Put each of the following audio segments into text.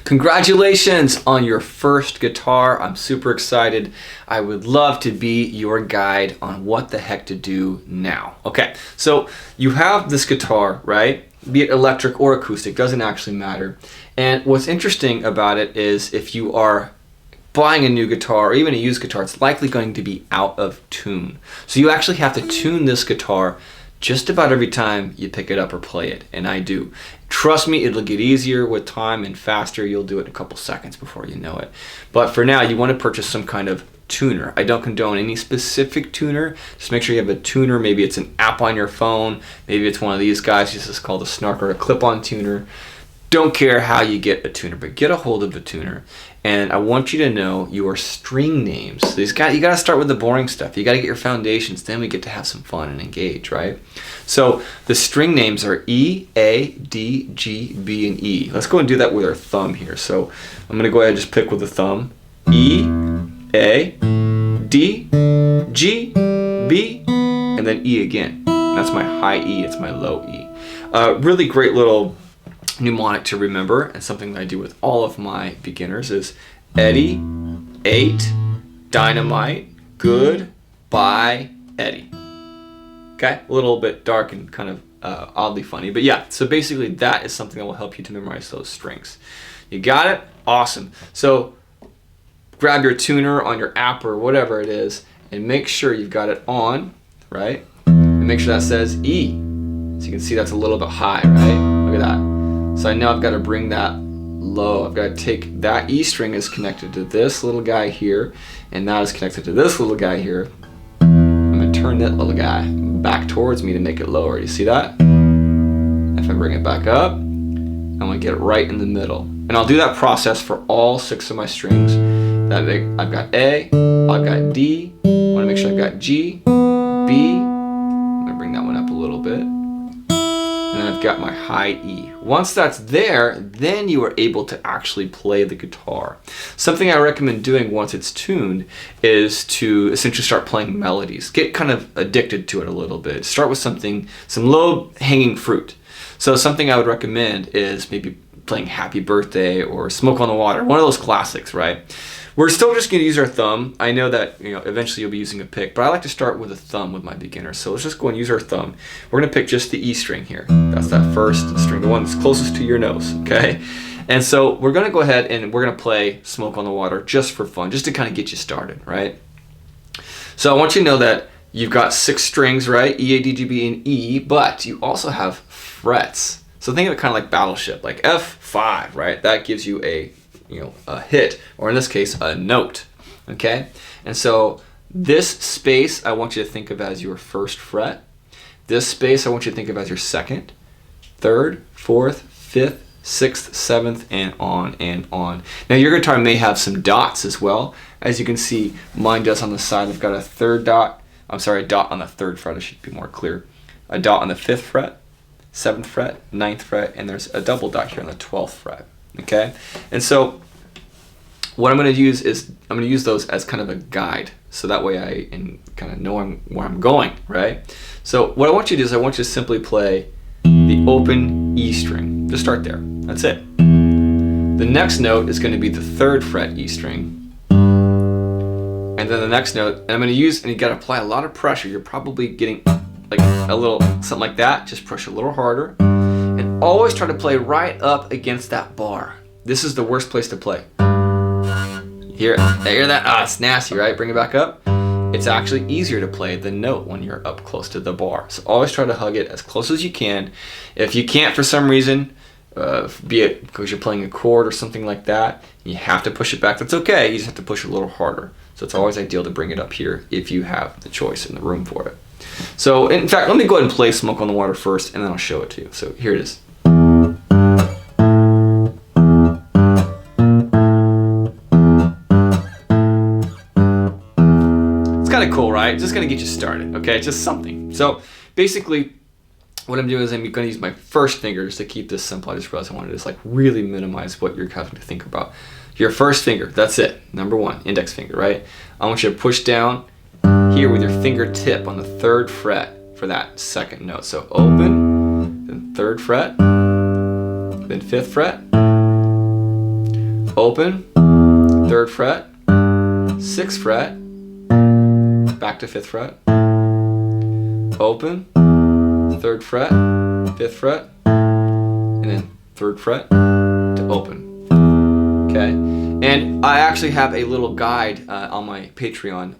Congratulations on your first guitar. I'm super excited. I would love to be your guide on what the heck to do now. Okay, so you have this guitar, right? Be it electric or acoustic, doesn't actually matter. And what's interesting about it is if you are buying a new guitar or even a used guitar, it's likely going to be out of tune. So you actually have to tune this guitar just about every time you pick it up or play it, and I do. Trust me, it'll get easier with time and faster. You'll do it in a couple seconds before you know it. But for now, you want to purchase some kind of tuner. I don't condone any specific tuner. Just make sure you have a tuner. Maybe it's an app on your phone. Maybe it's one of these guys. This is called a Snark or a clip-on tuner. Don't care how you get a tuner, but get a hold of a tuner. And I want you to know your string names. So you got to start with the boring stuff. You got to get your foundations. Then we get to have some fun and engage, right? So the string names are E, A, D, G, B, and E. Let's go and do that with our thumb here. So I'm going to go ahead and just pick with the thumb. E, A, D, G, B, and then E again. That's my high E. It's my low E. Really great little mnemonic to remember, and something that I do with all of my beginners is Eddie, 8, dynamite, good, bye, Eddie. Okay, a little bit dark and kind of oddly funny, but yeah, so basically that is something that will help you to memorize those strings. You got it? Awesome. So grab your tuner on your app or whatever it is and make sure you've got it on, right? And make sure that says E. So you can see that's a little bit high, right? Look at that. So I know I've got to bring that low. I've got to take that E string is connected to this little guy here, and that is connected to this little guy here. I'm going to turn that little guy back towards me to make it lower. You see that? If I bring it back up, I'm going to get it right in the middle. And I'll do that process for all 6 of my strings. I've got A, I've got D, I want to make sure I've got G, B, I'm going to bring that one up a little bit. And then I've got my high E. Once that's there, then you are able to actually play the guitar. Something I recommend doing once it's tuned is to essentially start playing melodies. Get kind of addicted to it a little bit. Start with some low-hanging fruit. So something I would recommend is maybe playing Happy Birthday or Smoke on the Water, one of those classics, right? We're still just going to use our thumb. I know that eventually you'll be using a pick, but I like to start with a thumb with my beginners. So let's just go and use our thumb. We're going to pick just the E string here. That's that first string, the one that's closest to your nose, okay? And so we're going to go ahead and we're going to play Smoke on the Water just for fun, just to kind of get you started, right? So I want you to know that you've got 6 strings, right? E, A, D, G, B, and E, but you also have frets. So think of it kind of like Battleship, like F5, right? That gives you a hit, or in this case, a note, okay? And so this space I want you to think of as your first fret. This space I want you to think of as your second, third, fourth, fifth, sixth, seventh, and on and on. Now your guitar may have some dots as well. As you can see, mine does on the side. I've got a dot on the 3rd fret, I should be more clear. A dot on the 5th fret, 7th fret, 9th fret, and there's a double dot here on the 12th fret. Okay, and so what I'm going to use is I'm going to use those as kind of a guide, so that way I kind of know where I'm going, right? So what I want you to do is I want you to simply play the open E string. Just start there. That's it. The next note is going to be the 3rd fret E string, and then the next note, and I'm going to use, and you got to apply a lot of pressure. You're probably getting like a little something like that. Just push a little harder. And always try to play right up against that bar. This is the worst place to play. Hear that? Ah, it's nasty, right? Bring it back up. It's actually easier to play the note when you're up close to the bar. So always try to hug it as close as you can. If you can't for some reason, be it because you're playing a chord or something like that, you have to push it back. That's okay. You just have to push a little harder. So it's always ideal to bring it up here if you have the choice and the room for it. So in fact, let me go ahead and play Smoke on the Water first, and then I'll show it to you. So here it is. It's kind of cool, right? Just gonna get you started, okay? It's just something. So basically, what I'm doing is I'm gonna use my first fingers to keep this simple. I just realized I wanted to just like really minimize what you're having to think about. Your first finger, that's it. Number 1, index finger, right? I want you to push down here with your fingertip on the 3rd fret for that 2nd note. So open, then 3rd fret, then 5th fret, open, 3rd fret, 6th fret, back to 5th fret, open, 3rd fret, 5th fret, and then 3rd fret to open. Okay, and I actually have a little guide on my Patreon,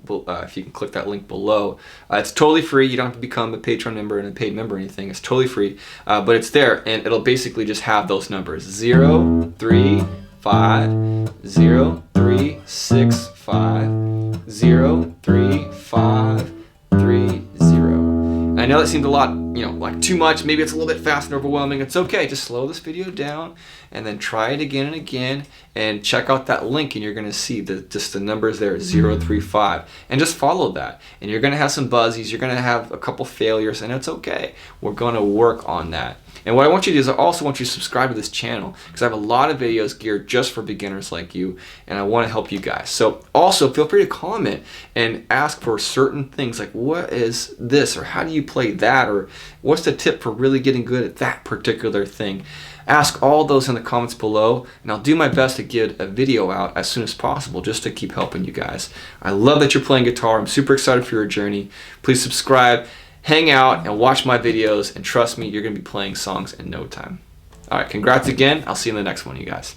if you can click that link below. It's totally free. You don't have to become a Patreon member and a paid member or anything. It's totally free, but it's there, and it'll basically just have those numbers: 0, 3, 5, 0, 3, 6, 5, 0, 3, 5, 3, 0. And I know that seemed a lot, like too much. Maybe it's a little bit fast and overwhelming. It's okay. Just slow this video down and then try it again and again, and check out that link, and you're going to see just the numbers there, 0, 3, 5, and just follow that. And you're going to have some buzzies. You're going to have a couple failures, and it's okay. We're going to work on that. And what I want you to do is I also want you to subscribe to this channel, because I have a lot of videos geared just for beginners like you, and I want to help you guys. So also feel free to comment and ask for certain things like, what is this, or how do you play that, or what's the tip for really getting good at that particular thing. Ask all those in the comments below, and I'll do my best to get a video out as soon as possible just to keep helping you guys. I love that you're playing guitar. I'm super excited for your journey. Please subscribe, hang out, and watch my videos, and trust me, you're going to be playing songs in no time. All right, congrats again. I'll see you in the next one, you guys.